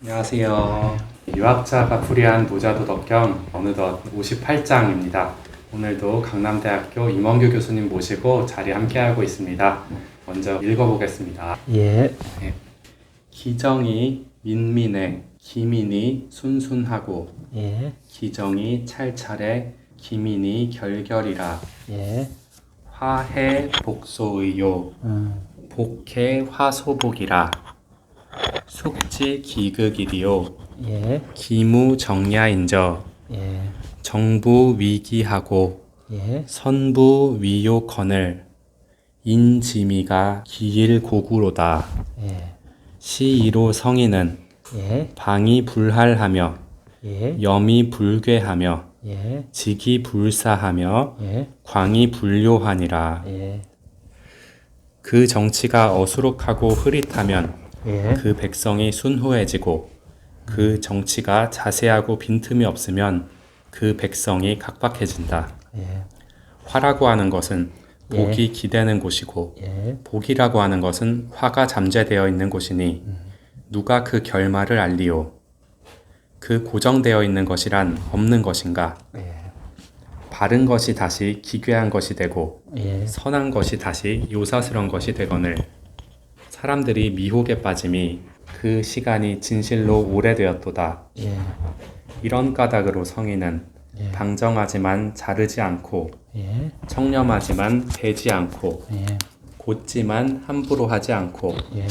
안녕하세요. 유학자가 풀이한 노자도덕경 어느덧 58장입니다. 오늘도 강남대학교 임원규 교수님 모시고 자리 함께하고 있습니다. 먼저 읽어보겠습니다. 예. 네. 기정이 민민해, 기민이 순순하고, 예. 기정이 찰찰해, 기민이 결결이라. 예. 화해 복소의요, 복해 화소복이라. 숙지 기극이리요, 예. 기무정야인저. 예. 정부 위기하고 예. 선부 위요컨을 인지미가 기일고구로다. 예. 시이로 성인은 예. 방이 불할하며 예. 염이 불괴하며 예. 직이 불사하며 예. 광이 불요하니라. 예. 그 정치가 어수룩하고 흐릿하면 예. 그 백성이 순후해지고, 그 정치가 자세하고 빈틈이 없으면 그 백성이 각박해진다. 예. 화라고 하는 것은 복이 기대는 곳이고, 예. 복이라고 하는 것은 화가 잠재되어 있는 곳이니 누가 그 결말을 알리오? 그 고정되어 있는 것이란 없는 것인가? 예. 바른 것이 다시 기괴한 것이 되고, 예. 선한 것이 다시 요사스런 것이 되거늘 사람들이 미혹에 빠짐이 그 시간이 진실로 오래되었도다. 예. 이런 까닭으로 성인은 예. 방정하지만 자르지 않고, 예. 청렴하지만 베지 않고, 예. 곧지만 함부로 하지 않고, 예.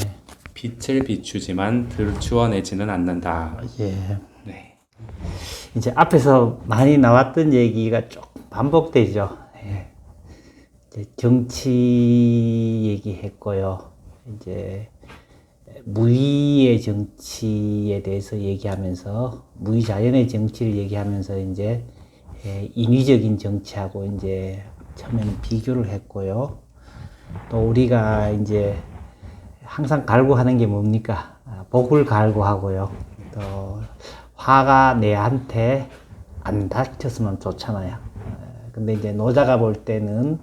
빛을 비추지만 들추어내지는 않는다. 예. 네. 이제 앞에서 많이 나왔던 얘기가 조금 반복되죠. 예. 이제 정치 얘기했고요. 이제 무의의 정치에 대해서 얘기하면서, 무의자연의 정치를 얘기하면서 이제 인위적인 정치하고 이제 처음에는 비교를 했고요. 또 우리가 이제 항상 갈구하는 게 뭡니까? 복을 갈구하고요. 또 화가 내한테 안 닥쳤으면 좋잖아요. 근데 이제 노자가 볼 때는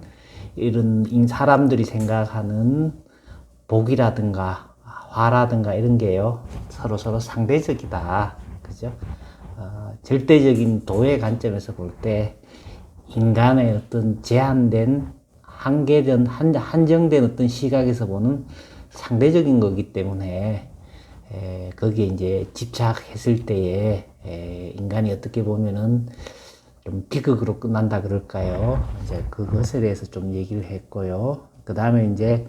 이런 사람들이 생각하는 복이라든가 화라든가 이런 게요, 서로 상대적이다. 그죠? 절대적인 도의 관점에서 볼 때 인간의 어떤 제한된, 한정된 어떤 시각에서 보는 상대적인 거기 때문에 거기에 이제 집착했을 때에 인간이 어떻게 보면은 좀 비극으로 끝난다 그럴까요? 이제 그것에 대해서 좀 얘기를 했고요. 그 다음에 이제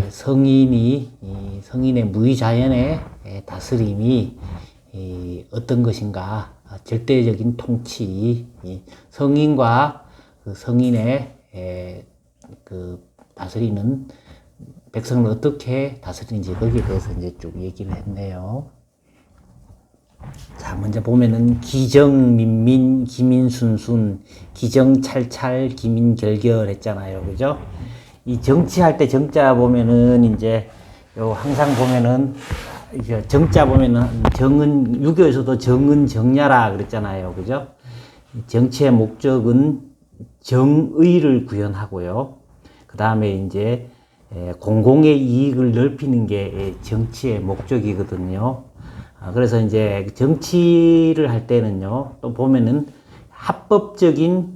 성인의 무의자연의 다스림이 어떤 것인가, 절대적인 통치, 성인과 그 성인의 그 다스리는 백성을 어떻게 다스리는지, 거기에 대해서 이제 쭉 얘기를 했네요. 자, 먼저 보면은 기정민민, 기민순순, 기정찰찰, 기민결결 했잖아요. 그죠? 이 정치할 때 정자 보면은 이제 항상 보면은 이제 정자 보면은 정은, 유교에서도 정은 정야라 그랬잖아요. 그죠? 정치의 목적은 정의를 구현하고요. 그 다음에 이제 공공의 이익을 넓히는 게 정치의 목적이거든요. 그래서 이제 정치를 할 때는요, 또 보면은 합법적인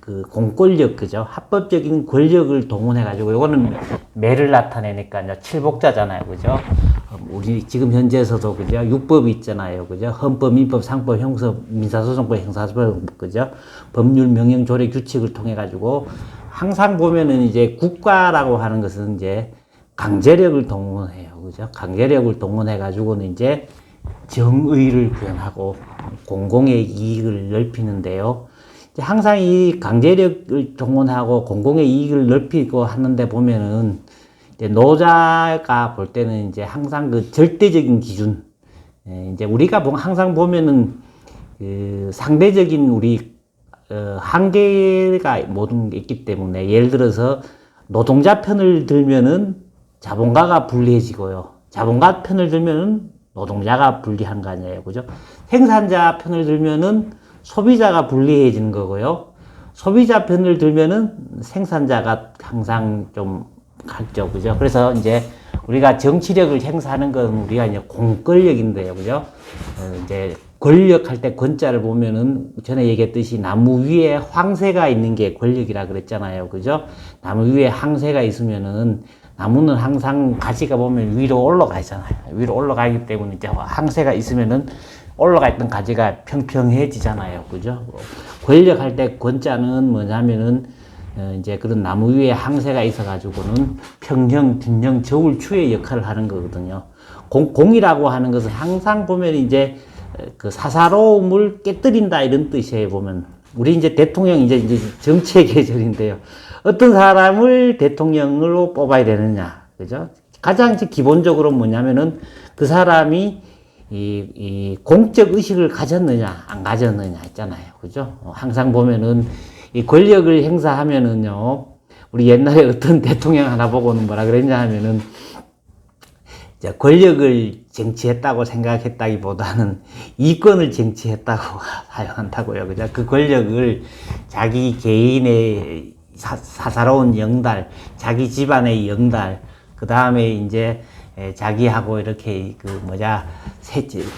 그 공권력, 그죠? 합법적인 권력을 동원해가지고, 요거는 매를 나타내니까요, 칠복자잖아요, 그죠? 우리 지금 현재에서도, 그죠? 육법이 있잖아요, 그죠? 헌법, 민법, 상법, 형법, 민사소송법, 형사소송법, 그죠? 법률, 명령, 조례, 규칙을 통해가지고, 항상 보면은 이제 국가라고 하는 것은 이제 강제력을 동원해요, 그죠? 강제력을 동원해가지고는 이제 정의를 구현하고 공공의 이익을 넓히는데요. 항상 이 강제력을 동원하고 공공의 이익을 넓히고 하는데 보면은 이제 노자가 볼 때는 이제 항상 그 절대적인 기준, 이제 우리가 항상 보면은 그 상대적인 우리 한계가 모든 게 있기 때문에, 예를 들어서 노동자 편을 들면은 자본가가 불리해지고요, 자본가 편을 들면은 노동자가 불리한 거 아니에요, 그죠? 생산자 편을 들면은 소비자가 불리해지는 거고요, 소비자 편을 들면은 생산자가 항상 좀 갔죠, 그죠? 그래서 이제 우리가 정치력을 행사하는 건 우리가 이제 공권력인데요, 그죠? 이제 권력할 때 권자를 보면은 전에 얘기했듯이 나무 위에 황새가 있는 게 권력이라 그랬잖아요, 그죠? 나무 위에 황새가 있으면은 나무는 항상 가지가 보면 위로 올라가잖아요. 위로 올라가기 때문에 이제 황새가 있으면은 올라가 있던 가지가 평평해지잖아요, 그죠? 권력할 때 권자는 뭐냐면은 이제 그런 나무 위에 항새가 있어가지고는 평형, 균형, 저울추의 역할을 하는 거거든요. 공이라고 하는 것은 항상 보면 이제 그 사사로움을 깨뜨린다 이런 뜻이에요, 보면. 우리 이제 대통령 이제 정치의 계절인데요. 어떤 사람을 대통령으로 뽑아야 되느냐, 그죠? 가장 기본적으로 뭐냐면은 그 사람이 이 공적 의식을 가졌느냐, 안 가졌느냐 있잖아요, 그죠? 항상 보면은 이 권력을 행사하면은요, 우리 옛날에 어떤 대통령 하나 보고는 뭐라 그랬냐 하면은, 권력을 쟁취했다고 생각했다기보다는 이권을 쟁취했다고 사용한다고요. 그죠? 그 권력을 자기 개인의 사사로운 영달, 자기 집안의 영달, 그 다음에 이제 자기하고 이렇게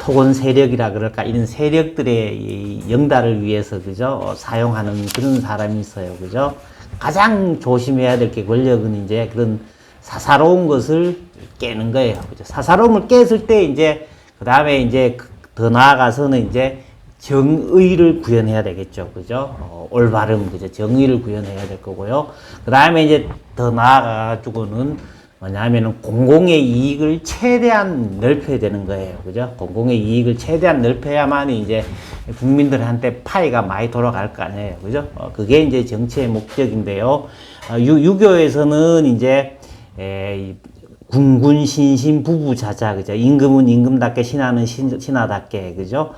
토건 세력이라 그럴까, 이런 세력들의 영달을 위해서, 그죠? 사용하는 그런 사람이 있어요. 그죠? 가장 조심해야 될 게 권력은 이제 그런 사사로운 것을 깨는 거예요. 그죠? 사사로움을 깼을 때 이제, 그 다음에 이제 더 나아가서는 이제 정의를 구현해야 되겠죠. 그죠? 올바름, 그죠? 정의를 구현해야 될 거고요. 그 다음에 이제 더 나아가가지고는 뭐냐면은 공공의 이익을 최대한 넓혀야 되는 거예요. 그죠? 공공의 이익을 최대한 넓혀야만 이제 국민들한테 파이가 많이 돌아갈 거 아니에요. 그죠? 그게 이제 정치의 목적인데요. 유교에서는 이제 군군 신신 부부자자, 그죠? 임금은 임금답게, 신하는 신하답게, 그죠?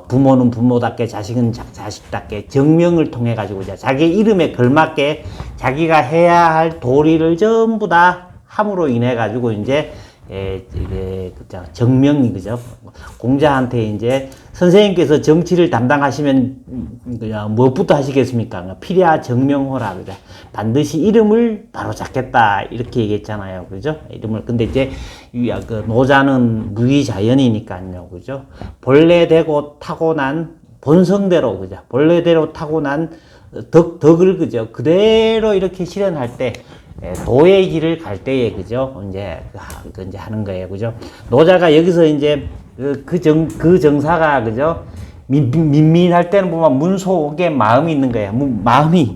부모는 부모답게, 자식은 자식답게 정명을 통해 가지고 이제 자기 이름에 걸맞게 자기가 해야 할 도리를 전부 다 함으로 인해 가지고 이제 그죠? 정명이, 그죠? 공자한테 이제 선생님께서 정치를 담당하시면 그냥 무엇부터 하시겠습니까? 필야 정명호라, 그죠? 반드시 이름을 바로 잡겠다 이렇게 얘기했잖아요, 그죠? 이름을. 근데 이제 그 노자는 무위자연이니까요, 그죠? 본래되고 타고난 본성대로, 그죠? 본래대로 타고난 덕을, 그죠? 그대로 이렇게 실현할 때 도의 길을 갈 때에, 그죠? 이제 하는 거예요, 그죠? 노자가 여기서 이제 그 정사가, 그죠? 민민할 때는 보면 문 속에 마음이 있는 거예요. 마음이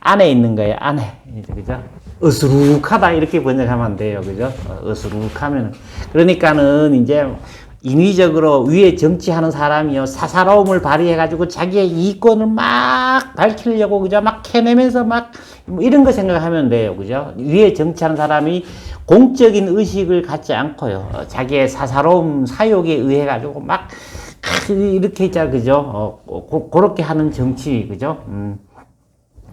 안에 있는 거예요, 안에. 그죠? 어수룩하다 이렇게 번역하면 안 돼요, 그죠? 어수룩하면. 그러니까는 이제 인위적으로 위에 정치하는 사람이요, 사사로움을 발휘해가지고 자기의 이권을 막 밝히려고, 그죠? 막 캐내면서 막 이런 거 생각하면 돼요, 그죠? 위에 정치하는 사람이 공적인 의식을 갖지 않고요, 자기의 사사로움 사욕에 의해가지고 막 이렇게 있잖아, 그죠? 그렇게 하는 정치, 그죠?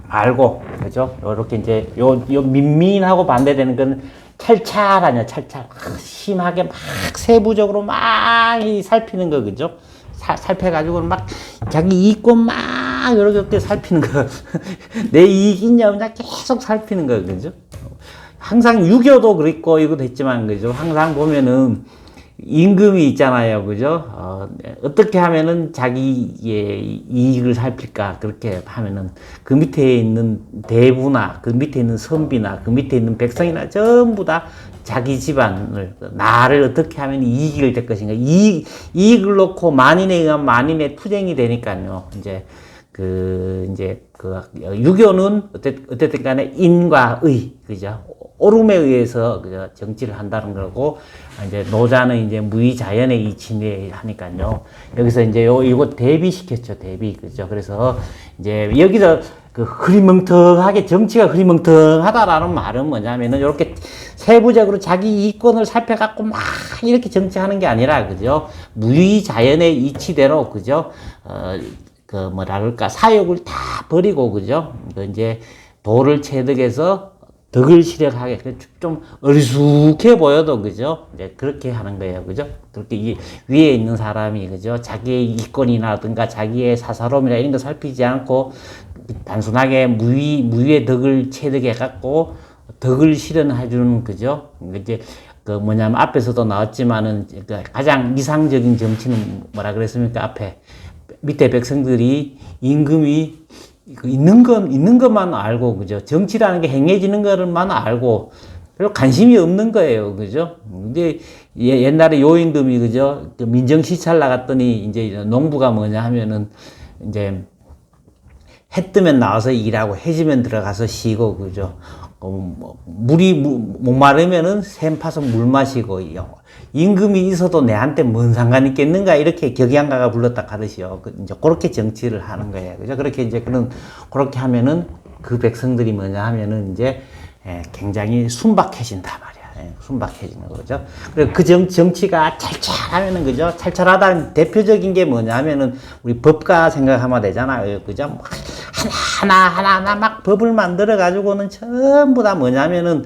말고, 그죠? 요렇게 이제 요 민민하고 반대되는 건 찰찰 아니야, 찰찰. 심하게 막 세부적으로 막 살피는 거, 그죠? 살펴가지고는 막 자기 이권 막 이렇게 살피는 거. 내 이익 있냐, 없냐 계속 살피는 거, 그죠? 항상 유교도 그랬고, 이것도 했지만, 그죠? 항상 보면은 임금이 있잖아요, 그죠? 어떻게 하면은 자기의 이익을 살필까, 그렇게 하면은 그 밑에 있는 대부나 그 밑에 있는 선비나 그 밑에 있는 백성이나 전부 다 자기 집안을, 나를 어떻게 하면 이익이 될 것인가, 이익을 놓고 만인에 의한 만인의 투쟁이 되니까요. 유교는 어쨌든 간에 인과 의, 그죠? 오름에 의해서, 그죠? 정치를 한다는 거고, 이제 노자는 이제 무위자연의 이치에 하니까요. 여기서 이제 이거 대비시켰죠, 대비. 그죠? 그래서 이제 여기서 그 흐리멍텅하게, 정치가 흐리멍텅하다라는 말은 뭐냐면은 이렇게 세부적으로 자기 이권을 살펴갖고 막 이렇게 정치하는 게 아니라, 그죠? 무위자연의 이치대로, 그죠? 뭐라 그럴까, 사욕을 다 버리고, 그죠? 이제 도를 체득해서 덕을 실현하게, 좀 어리숙해 보여도, 그죠? 이제 그렇게 하는 거예요, 그죠? 그렇게 위에 있는 사람이, 그죠? 자기의 이권이라든가 자기의 사사로움이나 이런 거 살피지 않고 단순하게 무위의 덕을 체득해 갖고 덕을 실현해주는, 그죠? 이제, 그 뭐냐면 앞에서도 나왔지만은, 그 가장 이상적인 정치는 뭐라 그랬습니까? 앞에. 밑에 백성들이 임금이 있는 것만 알고, 그죠? 정치라는 게 행해지는 것만 알고, 별로 관심이 없는 거예요. 그죠? 근데 옛날에 요임금이, 그죠? 그 민정시찰 나갔더니 이제 농부가 뭐냐 하면은 이제 해 뜨면 나와서 일하고 해 지면 들어가서 쉬고, 그죠? 물이 목마르면은 샘 파서 물 마시고, 임금이 있어도 내한테 뭔 상관 있겠는가, 이렇게 격양가가 불렀다 하듯이요. 이제 그렇게 정치를 하는 거예요. 그죠? 그렇게 이제 그렇게 하면은 그 백성들이 뭐냐 하면은 이제 굉장히 순박해진단 말이야. 순박해지는 거죠. 그리고 그 정치가 찰찰하면은, 그죠? 찰찰하다는 대표적인 게 뭐냐 하면은 우리 법가 생각하면 되잖아요. 그죠? 하나 막 법을 만들어 가지고는 전부 다 뭐냐면은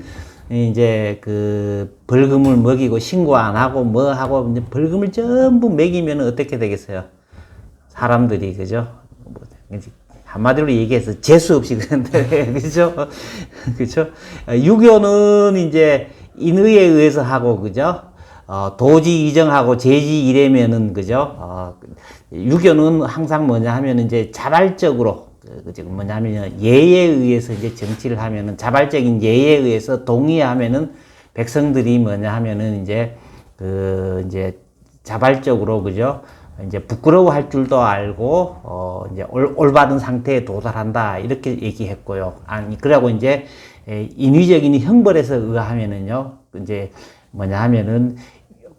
이제 그 벌금을 먹이고 신고 안 하고 뭐 하고 이제 벌금을 전부 먹이면은 어떻게 되겠어요? 사람들이, 그죠? 한마디로 얘기해서 재수 없이 그런데, 그죠? 그죠? 유교는 이제 인의에 의해서 하고, 그죠? 도지 이정하고 제지 이래면은, 그죠? 유교는 항상 뭐냐 하면 이제 자발적으로, 그죠? 뭐냐 하면 예에 의해서 이제 정치를 하면은, 자발적인 예에 의해서 동의하면은 백성들이 뭐냐 하면은 이제 이제 자발적으로, 그죠? 이제 부끄러워할 줄도 알고, 이제 올바른 상태에 도달한다, 이렇게 얘기했고요. 아니, 그러고 이제, 인위적인 형벌에서 의하면은요, 이제, 뭐냐 하면은,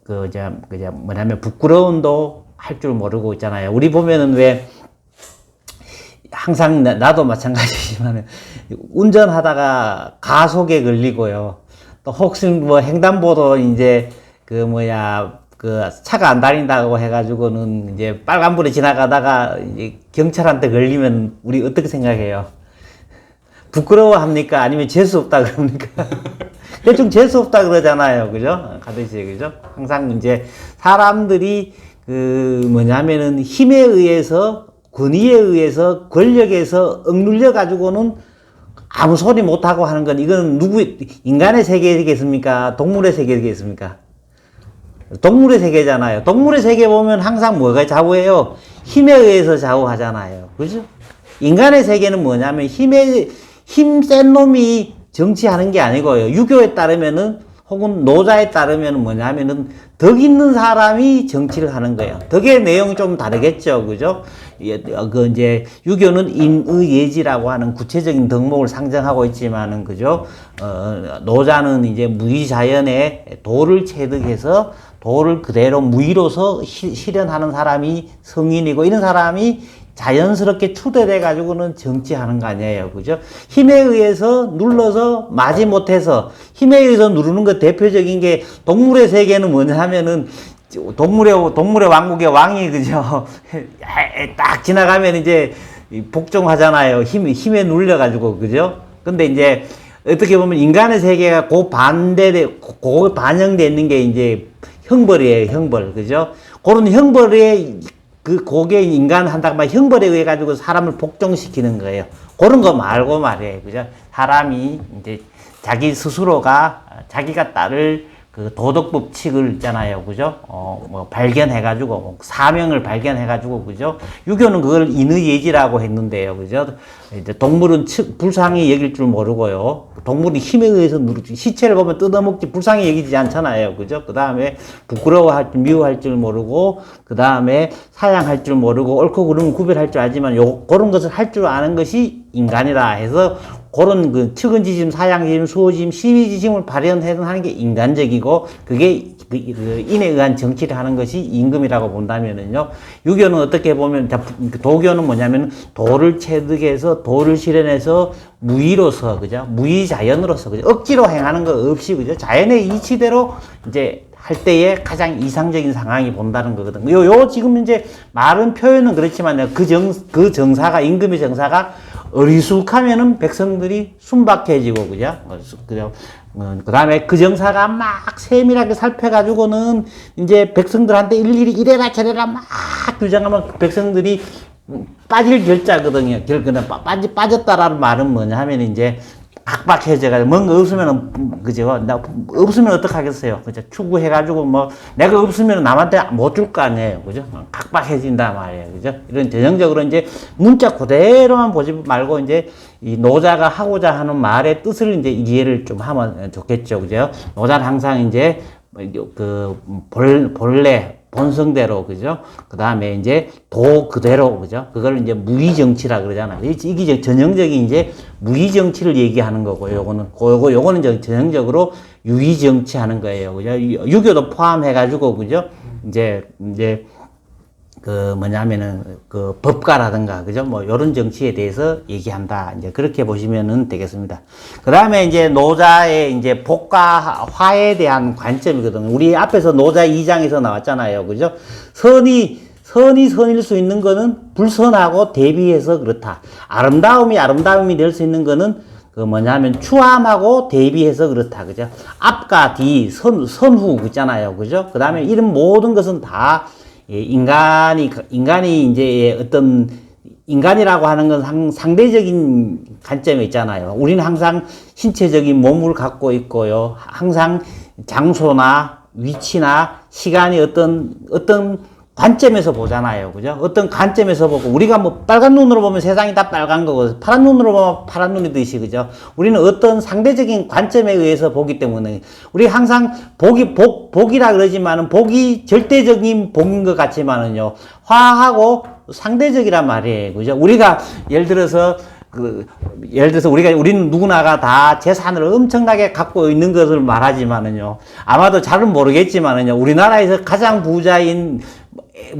뭐냐면, 부끄러움도 할 줄 모르고 있잖아요. 우리 보면은 왜, 항상, 나도 마찬가지지만, 운전하다가 가속에 걸리고요. 또 혹시 뭐 횡단보도 이제, 그 차가 안 다닌다고 해가지고는 이제 빨간불에 지나가다가 이제 경찰한테 걸리면 우리 어떻게 생각해요? 부끄러워합니까? 아니면 재수 없다 그럽니까? 대충 재수 없다 그러잖아요. 그죠? 가듯이, 그죠? 항상 이제 사람들이 그 뭐냐면은 힘에 의해서, 권위에 의해서, 권력에서 억눌려 가지고는 아무 소리 못하고 하는 건, 이건 인간의 세계겠습니까? 동물의 세계겠습니까? 동물의 세계잖아요. 동물의 세계 보면 항상 뭐가 좌우해요? 힘에 의해서 좌우하잖아요. 그죠? 인간의 세계는 뭐냐면 힘센 놈이 정치하는 게 아니고요. 유교에 따르면은, 혹은 노자에 따르면은 뭐냐면은 덕 있는 사람이 정치를 하는 거예요. 덕의 내용이 좀 다르겠죠. 그죠? 이제 유교는 인의예지라고 하는 구체적인 덕목을 상정하고 있지만은, 그죠? 노자는 이제 무의자연의 도를 체득해서 도를 그대로 무의로서 실현하는 사람이 성인이고, 이런 사람이 자연스럽게 추대돼 가지고는 정치하는 거 아니에요. 그죠? 힘에 의해서 눌러서 마지 못해서, 힘에 의해서 누르는 거 대표적인 게, 동물의 세계는 뭐냐 하면은 동물의 왕국의 왕이, 그죠? 딱 지나가면 이제 복종하잖아요. 힘에 눌려 가지고, 그죠? 근데 이제 어떻게 보면 인간의 세계가 그 반영되어 있는 게 이제 형벌이에요. 형벌. 그죠? 그런 형벌에, 그게 인간 한다고 말, 형벌에 의해 가지고 사람을 복종시키는 거예요. 그런 거 말고 말이에요. 그죠? 사람이 이제 자기 스스로가 자기가 따를 그 도덕 법칙을 있잖아요. 그죠? 발견해가지고, 사명을 발견해가지고, 그죠? 유교는 그걸 인의예지라고 했는데요. 그죠? 이제 동물은 불쌍히 여길 줄 모르고요. 동물이 힘에 의해서 누르지. 시체를 보면 뜯어먹지, 불쌍히 여기지 않잖아요. 그죠? 그 다음에 부끄러워할 줄, 미워할 줄 모르고, 그 다음에 사양할 줄 모르고, 옳고 그름을 구별할 줄 알지만, 그런 것을 할 줄 아는 것이 인간이라 해서, 그런 그 측은지심, 사양지심, 수호지심, 시비지심을 발현하는 게 인간적이고, 그게 그 인에 의한 정치를 하는 것이 임금이라고 본다면은요. 유교는 어떻게 보면, 도교는 뭐냐면 도를 체득해서, 도를 실현해서 무의로서, 그죠? 무의자연으로서, 그죠? 억지로 행하는 거 없이, 그죠? 자연의 이치대로 이제 할 때에 가장 이상적인 상황이 본다는 거거든요. 지금 이제 말은 표현은 그렇지만 그 정사가, 임금의 정사가 어리숙하면은 백성들이 순박해지고, 그죠? 그 다음에 그 정사가 막 세밀하게 살펴가지고는 이제 백성들한테 일일이 이래라 저래라 막 규정하면 백성들이 빠질 결자거든요. 빠졌다라는 말은 뭐냐 하면 이제 각박해져가지고 뭔가 없으면은 그죠? 나 없으면 어떡하겠어요, 그죠? 추구해가지고 뭐 내가 없으면 남한테 못 줄 거 아니에요, 그죠? 각박해진다 말이에요, 그죠? 이런 전형적으로 이제 문자 그대로만 보지 말고 이제 이 노자가 하고자 하는 말의 뜻을 이제 이해를 좀 하면 좋겠죠, 그죠? 노자는 항상 이제 본래 본성대로, 그죠? 그 다음에 이제 도 그대로, 그죠? 그걸 이제 무의정치라 그러잖아요. 이게 전형적인 이제 무의정치를 얘기하는 거고, 요거는 이제 전형적으로 유의정치 하는 거예요. 그죠? 유교도 포함해가지고, 그죠? 이제 법가라든가, 그죠? 뭐, 요런 정치에 대해서 얘기한다. 이제 그렇게 보시면은 되겠습니다. 그 다음에 이제 노자의 이제 복과 화에 대한 관점이거든요. 우리 앞에서 노자 2장에서 나왔잖아요. 그죠? 선이 선일 수 있는 거는 불선하고 대비해서 그렇다. 아름다움이 될 수 있는 거는 추함하고 대비해서 그렇다. 그죠? 앞과 뒤, 선후, 있잖아요. 그죠? 그 다음에 이런 모든 것은 다 인간이 이제 어떤, 인간이라고 하는 건 상대적인 관점이 있잖아요. 우리는 항상 신체적인 몸을 갖고 있고요. 항상 장소나 위치나 시간이 어떤 관점에서 보잖아요. 그죠? 어떤 관점에서 보고, 우리가 뭐 빨간 눈으로 보면 세상이 다 빨간 거고, 파란 눈으로 보면 파란 눈이듯이, 그죠? 우리는 어떤 상대적인 관점에 의해서 보기 때문에, 우리 항상 복이라 그러지만은, 복이 절대적인 복인 것 같지만은요, 화하고 상대적이란 말이에요. 그죠? 우리가, 예를 들어서 우리는 누구나가 다 재산을 엄청나게 갖고 있는 것을 말하지만은요, 아마도 잘은 모르겠지만은요, 우리나라에서 가장 부자인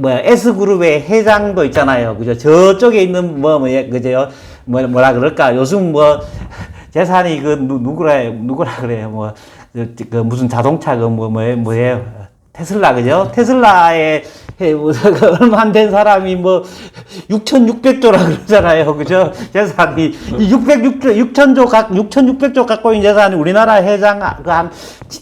S그룹의 회장도 있잖아요. 그죠? 저쪽에 있는 그죠? 뭐라 그럴까? 요즘 재산이 누구라 그래요? 무슨 자동차 뭐예요? 테슬라, 그죠? 테슬라에 얼마 안 된 사람이 6,600조라 그러잖아요. 그죠? 재산이 6,600조 갖고 있는 재산이 우리나라 회장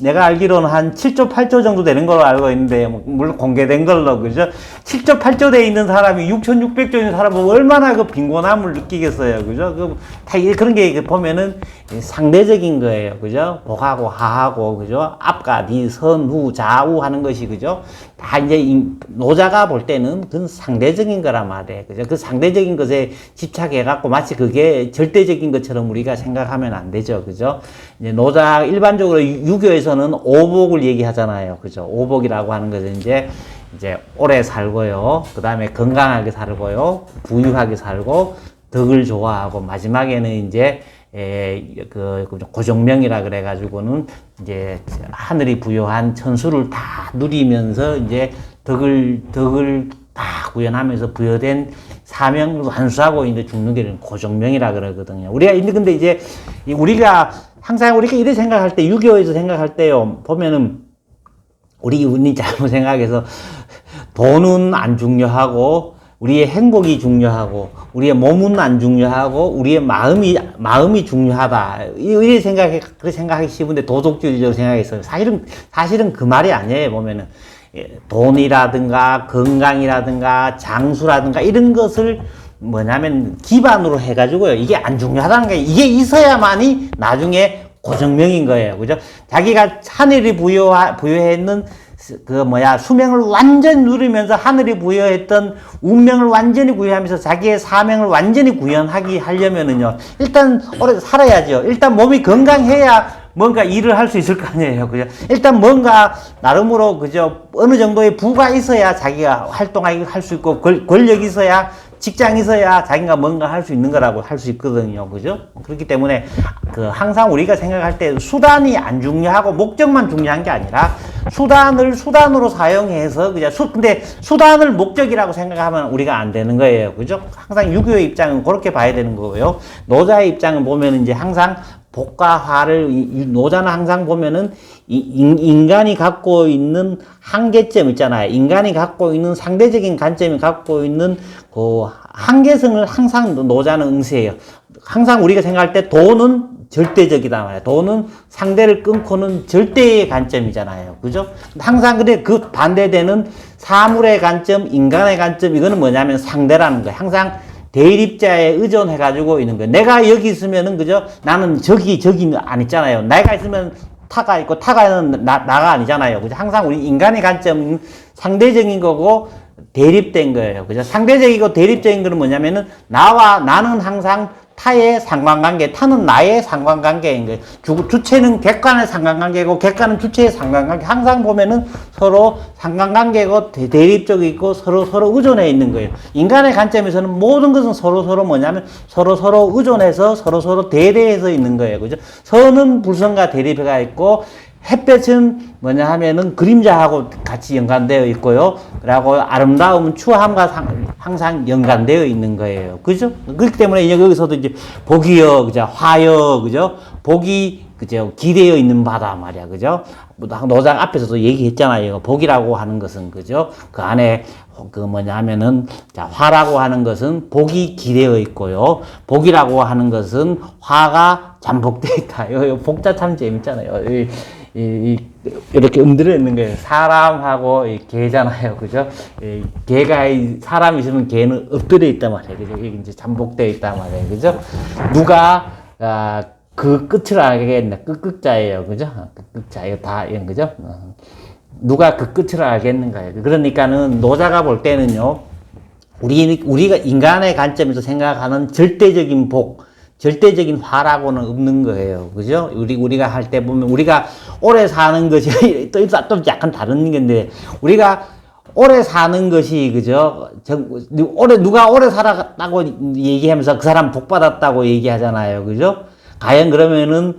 내가 알기로는 한 7조, 8조 정도 되는 걸로 알고 있는데, 물론 공개된 걸로, 그죠? 7조, 8조 돼 있는 사람이 6,600조 있는 사람은 얼마나 빈곤함을 느끼겠어요. 그죠? 다 그런 게 보면은 상대적인 거예요. 그죠? 복하고 하하고, 그죠? 앞과 뒤, 선, 후, 좌우 하는 것이, 그죠? 다 이제 노자가 볼 때는 그건 상대적인 거란 말이에요. 그죠? 그 상대적인 것에 집착해갖고 마치 그게 절대적인 것처럼 우리가 생각하면 안 되죠. 그죠? 이제 노자, 일반적으로 유교에서는 오복을 얘기하잖아요. 그죠? 오복이라고 하는 것은 이제 오래 살고요. 그 다음에 건강하게 살고요. 부유하게 살고, 덕을 좋아하고, 마지막에는 이제 고정명이라 그래가지고는 이제 하늘이 부여한 천수를 다 누리면서 이제 덕을 다 구현하면서 부여된 사명을 완수하고 이제 죽는 게 고정명이라 그러거든요. 근데 이제 우리가 항상 이렇게 생각할 때, 유교에서 생각할 때요, 보면은 우리 잘못 생각해서 돈은 안 중요하고, 우리의 행복이 중요하고, 우리의 몸은 안 중요하고, 우리의 마음이 중요하다. 그렇게 생각하기 쉬운데 도덕주의적으로 생각했어요. 사실은 그 말이 아니에요, 보면은. 돈이라든가, 건강이라든가, 장수라든가, 이런 것을 기반으로 해가지고요. 이게 안 중요하다는 게, 이게 있어야만이 나중에 고정명인 거예요. 그죠? 자기가 하늘이 부여했는 수명을 완전히 누리면서 하늘이 부여했던 운명을 완전히 구현하면서 자기의 사명을 완전히 하려면은요, 일단 오래 살아야죠. 일단 몸이 건강해야 뭔가 일을 할 수 있을 거 아니에요. 그죠? 일단 뭔가 나름으로, 그죠? 어느 정도의 부가 있어야 자기가 활동할 수 있고, 권력이 있어야, 직장이 있어야 자기가 뭔가 할 수 있는 거라고 할 수 있거든요. 그죠? 그렇기 때문에, 항상 우리가 생각할 때 수단이 안 중요하고 목적만 중요한 게 아니라 수단으로 사용해서, 근데 수단을 목적이라고 생각하면 우리가 안 되는 거예요. 그죠? 항상 유교의 입장은 그렇게 봐야 되는 거고요. 노자의 입장은 보면 이제 항상 복과 화를, 노자는 항상 보면은 인간이 갖고 있는 한계점 있잖아요. 인간이 갖고 있는 상대적인 관점이 갖고 있는 한계성을 항상 노자는 응시해요. 항상 우리가 생각할 때 돈은 절대적이다 말이에요. 돈은 상대를 끊고는 절대의 관점이잖아요. 그죠? 항상 근데 그 반대되는 사물의 관점, 인간의 관점, 이거는 뭐냐면 상대라는 거예요. 항상 대립자에 의존해가지고 있는 거예요. 내가 여기 있으면은, 그죠? 나는 저기 안 있잖아요. 내가 있으면 타가 있고, 타가는 나가 아니잖아요. 그죠? 항상 우리 인간의 관점은 상대적인 거고, 대립된 거예요. 그죠? 상대적이고 대립적인 거는 뭐냐면은, 나는 항상 타의 상관관계, 타는 나의 상관관계인 거예요. 주체는 객관의 상관관계고, 객관은 주체의 상관관계. 항상 보면은 서로 상관관계고 대립적이고 서로 의존해 있는 거예요. 인간의 관점에서는 모든 것은 서로 뭐냐면 서로 의존해서 서로 대대해서 있는 거예요. 그죠? 선은 불선과 대립가 있고, 햇볕은 뭐냐 하면은 그림자하고 같이 연관되어 있고요. 그리고 아름다움은 추함과 항상 연관되어 있는 거예요. 그죠? 그렇기 때문에 여기서도 이제 복이여, 그죠? 화여, 그죠? 복이, 그죠? 기대어 있는 바다 말이야. 그죠? 노장 앞에서도 얘기했잖아요. 복이라고 하는 것은, 그죠? 그 안에 그 뭐냐 하면은, 자, 화라고 하는 것은 복이 기대어 있고요. 복이라고 하는 것은 화가 잠복되어 있다. 요 복자 참 재밌잖아요. 이렇게 음들어 있는 거예요. 사람하고 개잖아요. 그죠? 개가, 사람이 있으면 개는 엎드려 있단 말이에요. 그죠? 이게 이제 잠복되어 있단 말이에요. 그죠? 누가, 그 끝을 알겠나? 끝자예요. 그죠? 끝자. 이거 다, 이런 거죠? 누가 그 끝을 알겠는가요? 그러니까는 노자가 볼 때는요, 우리가 인간의 관점에서 생각하는 절대적인 복, 절대적인 화라고는 없는 거예요. 그죠? 우리가 할 때 보면, 우리가 오래 사는 것이, 또 약간 다른 건데, 우리가 오래 사는 것이, 그죠? 누가 오래 살았다고 얘기하면서 그 사람 복 받았다고 얘기하잖아요. 그죠? 과연 그러면은,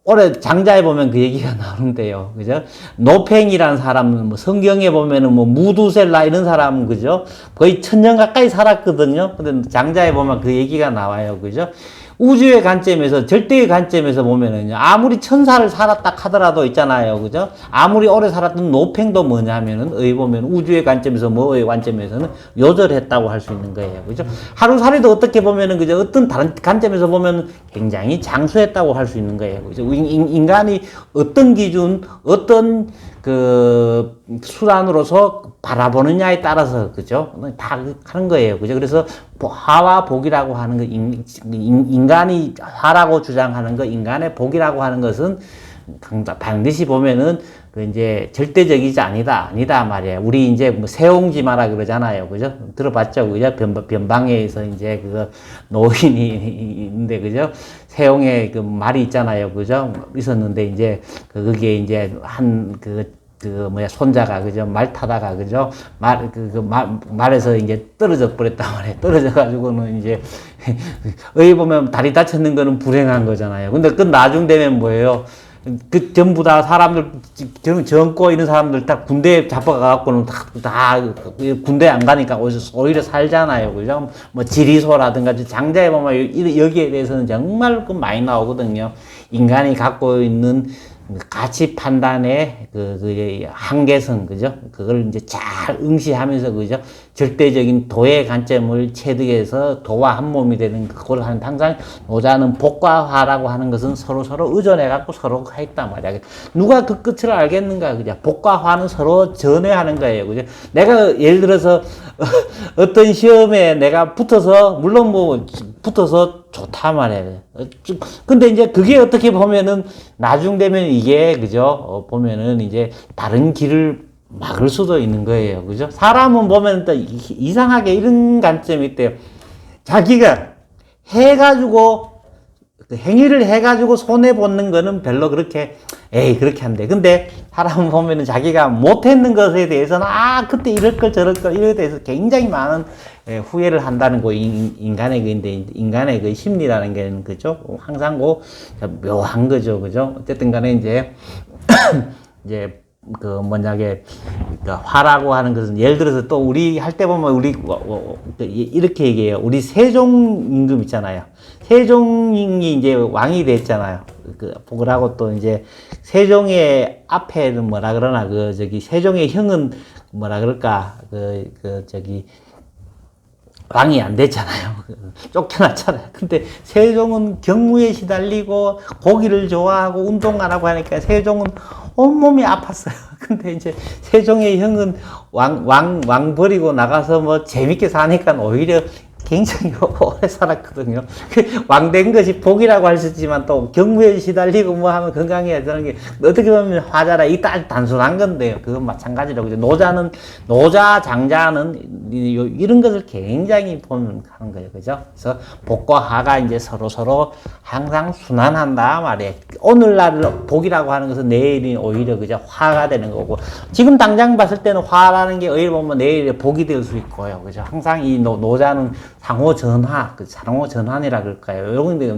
올해 장자에 보면 그 얘기가 나오는데요. 그죠? 노팽이라는 사람은 뭐 성경에 보면은 뭐 무두셀라 이런 사람은 그죠? 거의 1000년 가까이 살았거든요. 근데 장자에 보면 그 얘기가 나와요. 그죠? 우주의 관점에서, 절대의 관점에서 보면은요, 아무리 천사를 살았다 하더라도 있잖아요. 그죠? 아무리 오래 살았던 노팽도 뭐냐면은, 여기 보면 우주의 관점에서, 뭐의 관점에서는 요절했다고 할 수 있는 거예요. 그죠? 하루살이도 어떻게 보면은, 그죠? 어떤 다른 관점에서 보면 굉장히 장수했다고 할 수 있는 거예요. 그죠? 인간이 어떤 기준, 어떤 그 수단으로서 바라보느냐에 따라서, 그죠? 다 하는 거예요. 그죠? 그래서 화와 복이라고 하는 거, 인간이 화라고 주장하는 거, 인간의 복이라고 하는 것은 반드시 보면은 그 이제 절대적이지 아니다 말이에요. 우리 이제 뭐 세옹지마라 그러잖아요. 그죠? 들어봤죠? 그죠? 변방에서 이제 그 노인이 있는데, 그죠? 세옹의 그 말이 있잖아요. 그죠? 있었는데 이제 그게 이제 손자가, 그죠? 말 타다가, 그죠? 말에서 이제 떨어져 버렸단 말이에요. 떨어져가지고는 이제, 여기 보면 다리 다쳤는 거는 불행한 거잖아요. 근데 그 나중 되면 뭐예요? 그 전부 다 사람들, 젊고 있는 사람들 다 군대에 잡아가갖고는 다 군대 안 가니까 오히려 살잖아요. 그죠? 뭐 지리소라든가 장자에 보면 여기에 대해서는 정말 많이 나오거든요. 인간이 갖고 있는 가치 판단의 그 한계성, 그죠? 그걸 이제 잘 응시하면서, 그죠? 절대적인 도의 관점을 체득해서 도와 한 몸이 되는 그걸 하는, 항상 노자는 복과 화라고 하는 것은 서로 의존해갖고 서로 했단 말이야. 누가 그 끝을 알겠는가, 그죠? 복과 화는 서로 전해하는 거예요, 그죠? 내가 예를 들어서 어떤 시험에 내가 붙어서, 물론 뭐, 붙어서 좋다 말이에요. 근데 이제 그게 어떻게 보면은 나중 되면 이게, 그죠? 보면은 이제 다른 길을 막을 수도 있는 거예요. 그죠? 사람은 보면 또 이상하게 이런 관점이 있대요. 자기가 해가지고, 행위를 해가지고 손해보는 거는 별로 그렇게, 그렇게 한대. 근데 사람은 보면은 자기가 못했는 것에 대해서는, 그때 이럴 걸 저럴 걸, 이거에 대해서 굉장히 많은 후회를 한다는 거, 인간의 그 심리라는 게, 그죠? 항상 묘한 거죠. 그죠? 어쨌든 간에 이제, 화라고 하는 것은, 예를 들어서 또 우리 할 때 보면 이렇게 얘기해요. 우리 세종 임금 있잖아요. 세종이 이제 왕이 됐잖아요. 그러고 또 이제 세종의 앞에는 뭐라 그러나, 세종의 형은 뭐라 그럴까, 왕이 안 됐잖아요. 쫓겨났잖아요. 근데 세종은 경무에 시달리고 고기를 좋아하고 운동 안 하고 하니까 세종은 온몸이 아팠어요. 근데 이제 세종의 형은 왕 버리고 나가서 뭐 재밌게 사니까 오히려 굉장히 오래 살았거든요. 왕된 것이 복이라고 할 수 있지만 또 경무에 시달리고 뭐 하면 건강해야 되는 게 어떻게 보면 화자라 이게 딱 단순한 건데요. 그건 마찬가지로 그죠. 노자 장자는 이런 것을 굉장히 보는 하는 거예요. 그죠? 그래서 복과 화가 이제 서로 항상 순환한다 말이에요. 오늘날 복이라고 하는 것은 내일이 오히려 그죠 화가 되는 거고 지금 당장 봤을 때는 화라는 게 오히려 보면 내일에 복이 될 수 있고요. 그죠? 항상 이 노자는 상호 전화, 상호 전환이라 그럴까요? 이런 데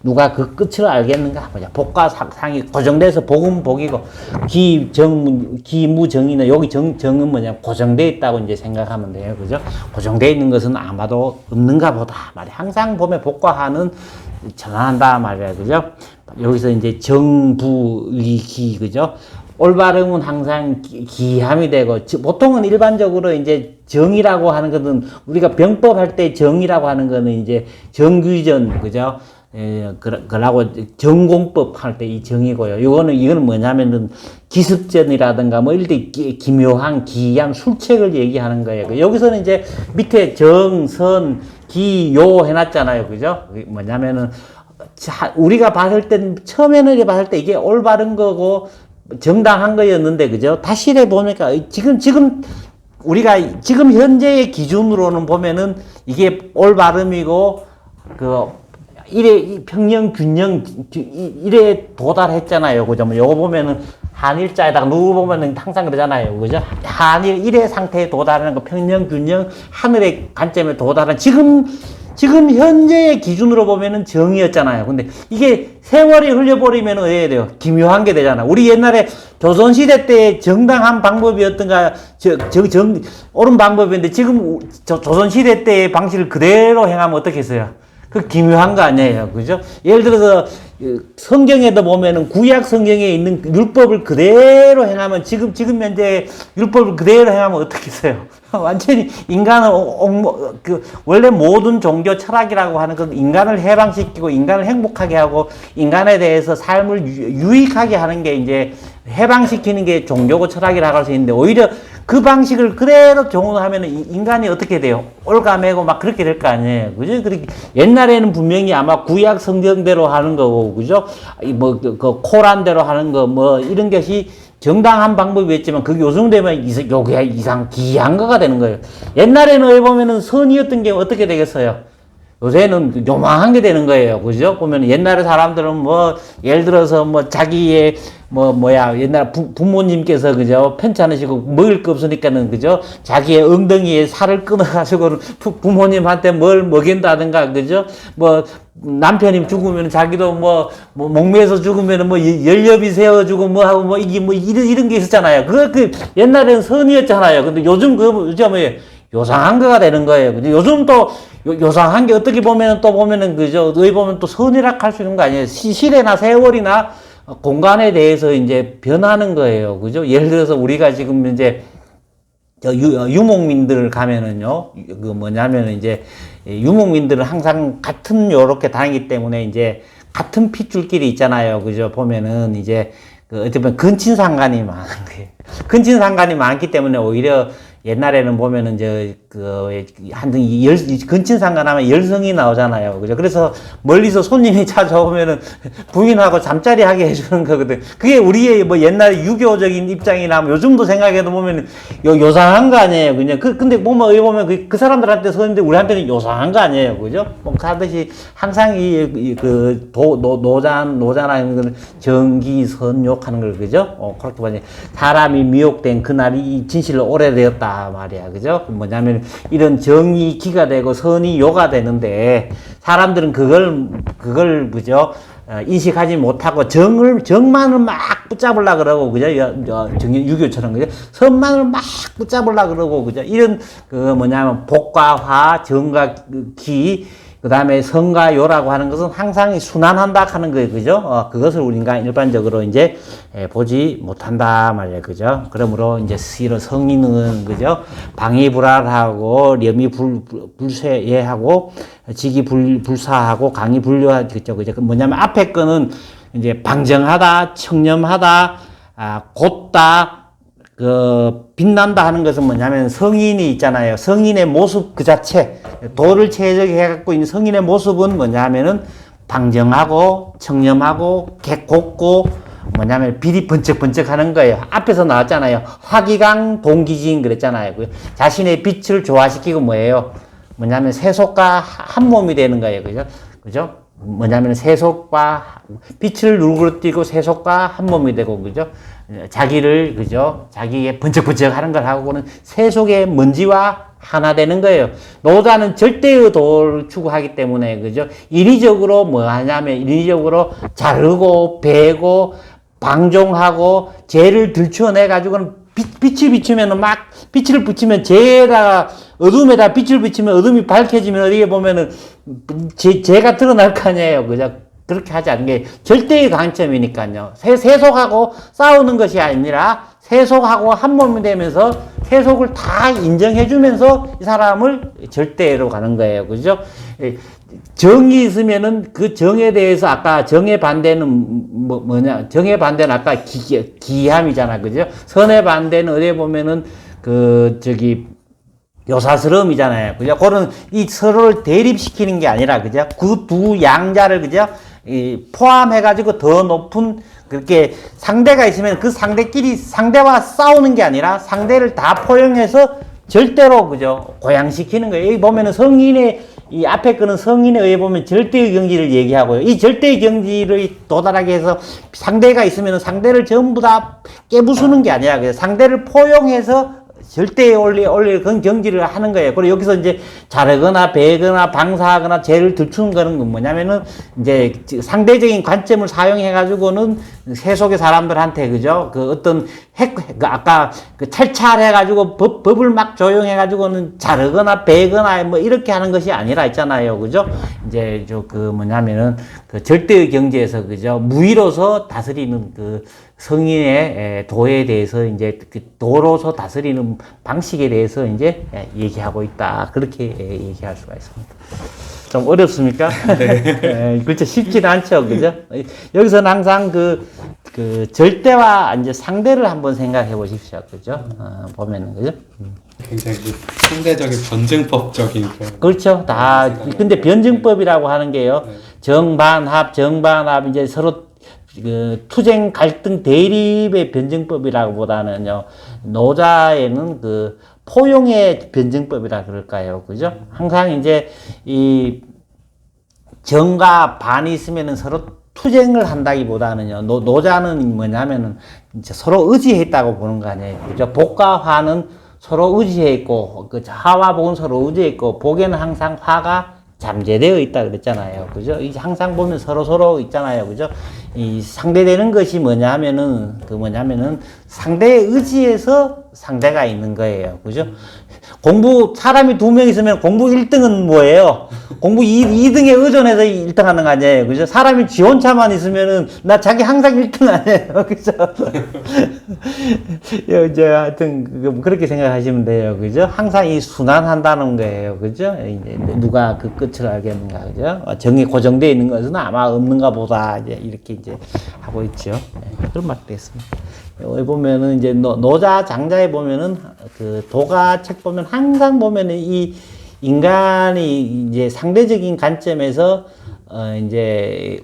누가 그 끝을 알겠는가? 뭐냐? 복과 상이 고정돼서 복은 복이고 기무정이나 여기 정은 뭐냐? 고정돼 있다고 이제 생각하면 돼요. 그죠? 고정돼 있는 것은 아마도 없는가 보다 말이야. 항상 보면 복과 화는 전환한다 말이야. 그죠? 여기서 이제 정부리기 그죠? 올바름은 항상 기함이 되고 보통은 일반적으로 이제 정이라고 하는 것은 우리가 병법 할 때 정이라고 하는 거는 이제 정규전 그죠? 그러고 정공법 할 때 이 정이고요. 이거는 뭐냐면은 기습전이라든가 뭐 이럴 때 기묘한 기이한 술책을 얘기하는 거예요. 여기서는 이제 밑에 정, 선, 기, 요 해놨잖아요. 그죠? 뭐냐면은 우리가 봤을 때 처음에는 봤을 때 이게 올바른 거고 정당한 거였는데 그죠? 다시 해 보니까 지금 우리가 지금 현재의 기준으로는 보면은 이게 올바름이고 이래 평영 균형 이래 도달했잖아요. 그죠? 뭐 요거 보면은 한일자에다가 누구 보면은 항상 그러잖아요. 그죠? 한일 일의 상태에 도달하는 거 평영 균형 하늘의 관점에 도달한 지금 현재의 기준으로 보면은 정이었잖아요. 근데 이게 세월이 흘려버리면 어떻게 돼요? 기묘한 게 되잖아. 우리 옛날에 조선시대 때 정당한 방법이었던가, 옳은 방법인데 지금 조선시대 때의 방식을 그대로 행하면 어떻게 했어요? 그 기묘한 거 아니에요. 그죠? 예를 들어서 성경에도 보면은 구약 성경에 있는 율법을 그대로 행하면 지금 현재 율법을 그대로 행하면 어떻게 했어요? 완전히 인간은 원래 모든 종교 철학이라고 하는 건 인간을 해방시키고 인간을 행복하게 하고 인간에 대해서 삶을 유익하게 하는 게 이제 해방시키는 게 종교고 철학이라고 할 수 있는데 오히려 그 방식을 그대로 종합하면 인간이 어떻게 돼요? 올가매고 막 그렇게 될 거 아니에요. 그죠? 그렇게 옛날에는 분명히 아마 구약 성경대로 하는 거고, 그죠? 그 코란대로 하는 거, 뭐, 이런 것이 정당한 방법이었지만, 그게 요즘 되면 요게 기이한 거가 되는 거예요. 옛날에는 왜 보면은 선이었던 게 어떻게 되겠어요? 요새는 요망한 게 되는 거예요. 그죠? 보면 옛날에 사람들은 뭐, 예를 들어서 뭐 자기의 옛날 부모님께서 그죠? 편찮으시고 먹을 거 없으니까는 그죠? 자기의 엉덩이에 살을 끊어가지고 부모님한테 뭘 먹인다든가 그죠? 뭐, 남편이 죽으면 자기도 목매서 죽으면 열렵이 세워주고 이런 게 있었잖아요. 옛날에는 선이었잖아요. 근데 요즘 요상한 거가 되는 거예요. 근데 요즘 또 요상한 게 어떻게 보면은 그죠? 너희 보면 또 선이라 할 수 있는 거 아니에요? 시대나 세월이나 공간에 대해서 이제 변하는 거예요. 그죠? 예를 들어서 우리가 지금 이제 유목민들 가면은요, 이제 유목민들은 항상 같은 요렇게 다니기 때문에 이제 같은 핏줄끼리 있잖아요. 그죠? 보면은 이제 어떻게 보면 근친상간이 많은 거예요. 근친상간이 많기 때문에 오히려 옛날에는 보면은 근친상간하면 열성이 나오잖아요. 그죠? 그래서 멀리서 손님이 찾아오면은 부인하고 잠자리 하게 해주는 거거든. 그게 우리의 옛날 유교적인 입장이나 요즘도 생각해도 보면은 요상한 거 아니에요. 그냥 근데 보면 그 사람들한테 서는데 우리한테는 요상한 거 아니에요. 그죠? 하듯이 항상 노자라는 건 정기선욕 하는 걸, 그죠? 그렇게 보니 사람이 미혹된 그날이 진실로 오래되었다 말이야. 그죠? 뭐냐면 이런 정이 기가 되고 선이 요가 되는데 사람들은 그걸 그죠? 인식하지 못하고 정만을 막 붙잡으려 그러고, 그죠? 유교처럼, 그죠? 선만을 막 붙잡으려 그러고, 그죠? 이런, 복과 화, 정과 기, 그 다음에 성과 요라고 하는 것은 항상 순환한다 하는 거예요. 그죠? 그것을 우리가 일반적으로 이제 보지 못한다 말이에요. 그죠? 그러므로 이제 이런 성인은, 그죠? 방위불알하고, 렴이 불쇠예하고, 직이 불사하고, 강이 불료하죠. 그죠? 뭐냐면 앞에 거는 이제 방정하다, 청렴하다, 곧다, 빛난다 하는 것은 뭐냐면 성인이 있잖아요. 성인의 모습 그 자체, 도를 최적해갖고 있는 성인의 모습은 뭐냐면은 방정하고, 청렴하고, 곱고, 뭐냐면 빛이 번쩍번쩍 하는 거예요. 앞에서 나왔잖아요. 화기강 동기진 그랬잖아요. 자신의 빛을 조화시키고 뭐예요? 뭐냐면 세속과 한 몸이 되는 거예요. 그죠? 뭐냐면 세속과 빛을 누그러뜨리고 세속과 한 몸이 되고, 그죠? 자기를, 그죠? 자기의 번쩍번쩍 하는 걸 하고는 세속의 먼지와 하나 되는 거예요. 노자는 절대의 도를 추구하기 때문에, 그죠? 인위적으로 뭐 하냐면, 인위적으로 자르고, 베고, 방종하고, 죄를 들추어내가지고는 빛을 비추면은 막, 빛을 붙이면 죄에다가, 어둠에다 빛을 비추면 어둠이 밝혀지면 어디에 보면은, 죄가 드러날 거 아니에요. 그죠? 그렇게 하지 않는 게 절대의 관점이니까요. 세속하고 싸우는 것이 아니라 세속하고 한 몸이 되면서 세속을 다 인정해주면서 이 사람을 절대로 가는 거예요. 그죠? 정이 있으면은 그 정에 대해서 아까 정의 반대는 뭐냐? 정의 반대는 아까 기함이잖아. 그죠? 선의 반대는 어디에 보면은 요사스러움이잖아요. 그죠? 그런 이 서로를 대립시키는 게 아니라, 그죠? 그 두 양자를, 그죠? 포함해가지고 더 높은, 그렇게 상대가 있으면 그 상대끼리 상대와 싸우는 게 아니라 상대를 다 포용해서 절대로, 그죠? 고양시키는 거예요. 여기 보면은 이 앞에 거는 성인에 의해 보면 절대의 경지를 얘기하고요. 이 절대의 경지를 도달하게 해서 상대가 있으면 상대를 전부 다 깨부수는 게 아니라, 그죠? 상대를 포용해서 절대에 올릴 그런 경지를 하는 거예요. 그리고 여기서 이제 자르거나 베거나 방사하거나 죄를 들추는 거는 뭐냐면은 이제 상대적인 관점을 사용해가지고는 세속의 사람들한테, 그죠? 아까 탈찰해가지고 법을 막 조용해가지고는 자르거나 베거나 뭐 이렇게 하는 것이 아니라 있잖아요. 그죠? 이제 뭐냐면은 절대의 경지에서, 그죠? 무위로서 다스리는 성인의 도에 대해서 이제 도로서 다스리는 방식에 대해서 이제 얘기하고 있다. 그렇게 얘기할 수가 있습니다. 좀 어렵습니까? 네. 그렇죠. 쉽지는 않죠. 그죠? 여기서는 항상 절대와 이제 상대를 한번 생각해 보십시오. 그죠? 보면은, 그죠? 굉장히 상대적인 변증법적인 그렇죠. 근데 변증법이라고 하는 게요. 정반합, 이제 서로 투쟁, 갈등, 대립의 변증법이라고 보다는요, 노자에는 포용의 변증법이라 그럴까요? 그죠? 항상 이제 정과 반이 있으면은 서로 투쟁을 한다기보다는요, 노자는 뭐냐면은 이제 서로 의지했다고 보는 거 아니에요. 그죠? 복과 화는 서로 의지해 있고, 하와 복은 서로 의지해 있고, 복에는 항상 화가 잠재되어 있다 그랬잖아요. 그죠? 항상 보면 서로 있잖아요. 그죠? 이 상대되는 것이 뭐냐면은, 상대의 의지에서 상대가 있는 거예요. 그죠? 사람이 2명 있으면 공부 1등은 뭐예요? 공부 2등에 의존해서 1등 하는 거 아니에요? 그죠? 사람이 지 혼자만 있으면은, 자기 항상 1등 아니에요? 그죠? 이제 하여튼, 그렇게 생각하시면 돼요. 그죠? 항상 순환한다는 거예요. 그죠? 이제 누가 그 끝을 알겠는가. 그죠? 정이 고정되어 있는 것은 아마 없는가 보다. 이렇게 이제 하고 있죠. 그런 말도 있습니다. 여기 보면은 이제 노자 장자에 보면은 도가 책 보면 항상 보면은 이 인간이 이제 상대적인 관점에서 이제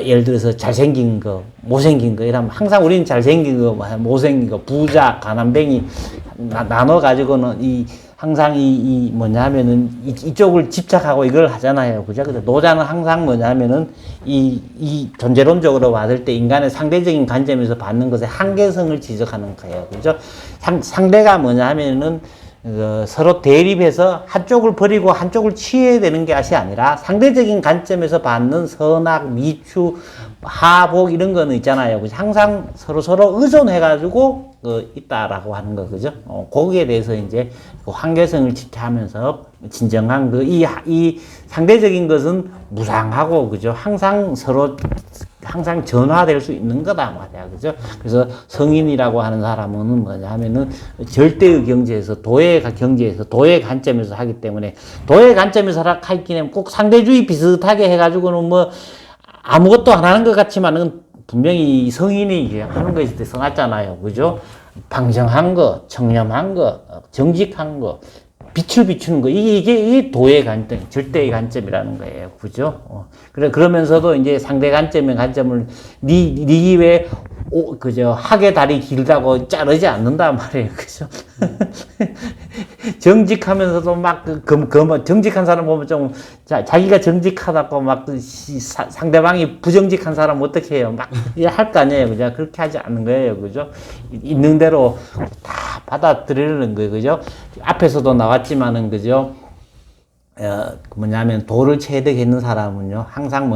예를 들어서 잘생긴 거, 못생긴 거 이러면 항상 우리는 잘생긴 거, 못생긴 거, 부자, 가난뱅이 나눠 가지고는 항상 뭐냐면은 이쪽을 집착하고 이걸 하잖아요. 그죠? 그래서 노자는 항상 뭐냐면은 존재론적으로 봤을 때 인간의 상대적인 관점에서 받는 것의 한계성을 지적하는 거예요. 그죠? 상대가 뭐냐면은 서로 대립해서 한쪽을 버리고 한쪽을 취해야 되는 것이 아니라 상대적인 관점에서 받는 선악, 미추, 하복 이런 거는 있잖아요. 그죠? 항상 서로 의존해가지고 있다라고 하는 거, 그죠? 거기에 대해서 이제 한계성을 지켜하면서 진정한 이 상대적인 것은 무상하고, 그죠? 항상 전화될 수 있는 거다 말이야, 그죠? 그래서 성인이라고 하는 사람은 뭐냐 하면은 절대의 경지에서 도의 관점에서 하기 때문에 도의 관점에서 하기 때문에 꼭 상대주의 비슷하게 해가지고는 뭐 아무것도 안 하는 것 같지만은 분명히 성인이 하는 것이 써놨잖아요, 그죠? 방정한 거, 청렴한 거, 정직한 거, 빛을 비추는 거, 이게 도의 관점, 절대의 관점이라는 거예요. 그죠? 그러면서도 이제 상대 관점의 관점을, 니 왜, 학의 다리 길다고 자르지 않는단 말이에요. 그죠? 정직하면서도 막, 정직한 사람 보면 좀, 자기가 정직하다고 막, 상대방이 부정직한 사람 어떻게 해요? 막, 할 거 아니에요. 그죠? 그렇게 하지 않는 거예요. 그죠? 있는 대로 다 받아들이는 거예요. 그죠? 앞에서도 나왔지만은, 그죠? 도를 체득했는 사람은요, 항상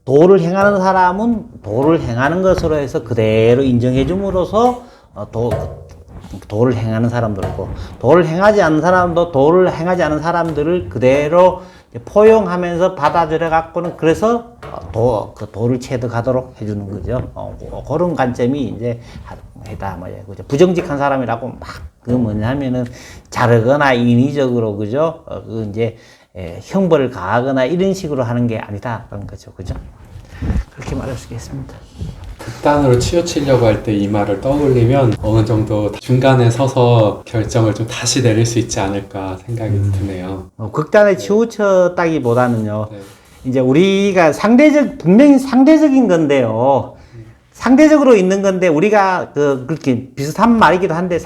도를 행하는 사람은 도를 행하는 것으로 해서 그대로 인정해 줌으로써, 도를 행하는 사람들이고, 도를 행하지 않는 사람도 도를 행하지 않는 사람들을 그대로 포용하면서 받아들여 갖고는 그래서 도를 체득하도록 해주는 거죠. 그런 관점이 이제 뭐예요, 그죠? 부정직한 사람이라고 자르거나 인위적으로, 그죠? 형벌을 가하거나 이런 식으로 하는 게 아니다라는 거죠. 그죠? 그렇게 말할 수 있겠습니다. 극단으로 치우치려고 할 때 이 말을 떠올리면 어느 정도 중간에 서서 결정을 좀 다시 내릴 수 있지 않을까 생각이 드네요. 극단에 치우쳤다기보다는요, 네. 이제 우리가 분명히 상대적인 건데요. 상대적으로 있는 건데, 우리가 그렇게 비슷한 말이기도 한데,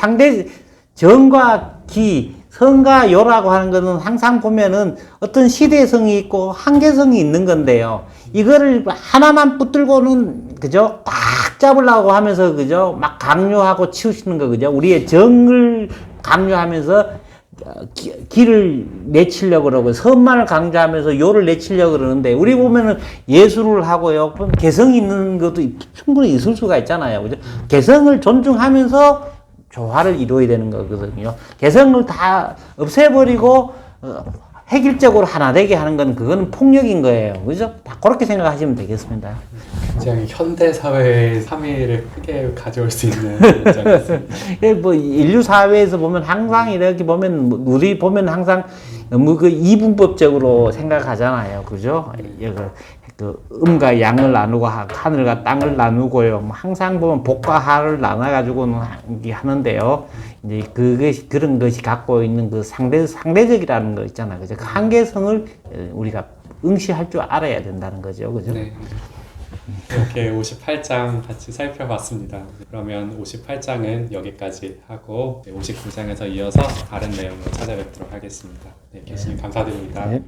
정과 기, 성과 요라고 하는 거는 항상 보면은 어떤 시대성이 있고 한계성이 있는 건데요. 이거를 하나만 붙들고는, 그죠? 딱 잡으려고 하면서, 그죠? 막 강요하고 치우치는 거, 그죠? 우리의 정을 강요하면서 기를 내치려고 그러고, 선만을 강조하면서 요를 내치려고 그러는데, 우리 보면은 예술을 하고요. 개성 있는 것도 충분히 있을 수가 있잖아요. 그죠? 개성을 존중하면서 조화를 이루어야 되는 거거든요. 개성을 다 없애버리고, 획일적으로 하나 되게 하는 건 그거는 폭력인 거예요. 그죠? 다 그렇게 생각하시면 되겠습니다. 굉장히 현대 사회의 참의를 크게 가져올 수 있는 입장이었습니다. 인류 사회에서 보면 항상 이렇게 보면, 우리 보면 항상 너무 이분법적으로 생각하잖아요. 그죠? 음과 양을 나누고 하늘과 땅을 나누고요. 항상 보면 복과 하를 나눠가지고는 하는데요. 이제 그런 것이 갖고 있는 상대적이라는 거 있잖아요. 그죠? 그 한계성을 우리가 응시할 줄 알아야 된다는 거죠. 그죠? 네. 이렇게 58장 같이 살펴봤습니다. 그러면 58장은 여기까지 하고 59장에서 이어서 다른 내용으로 찾아뵙도록 하겠습니다. 네, 교수님 감사드립니다. 네.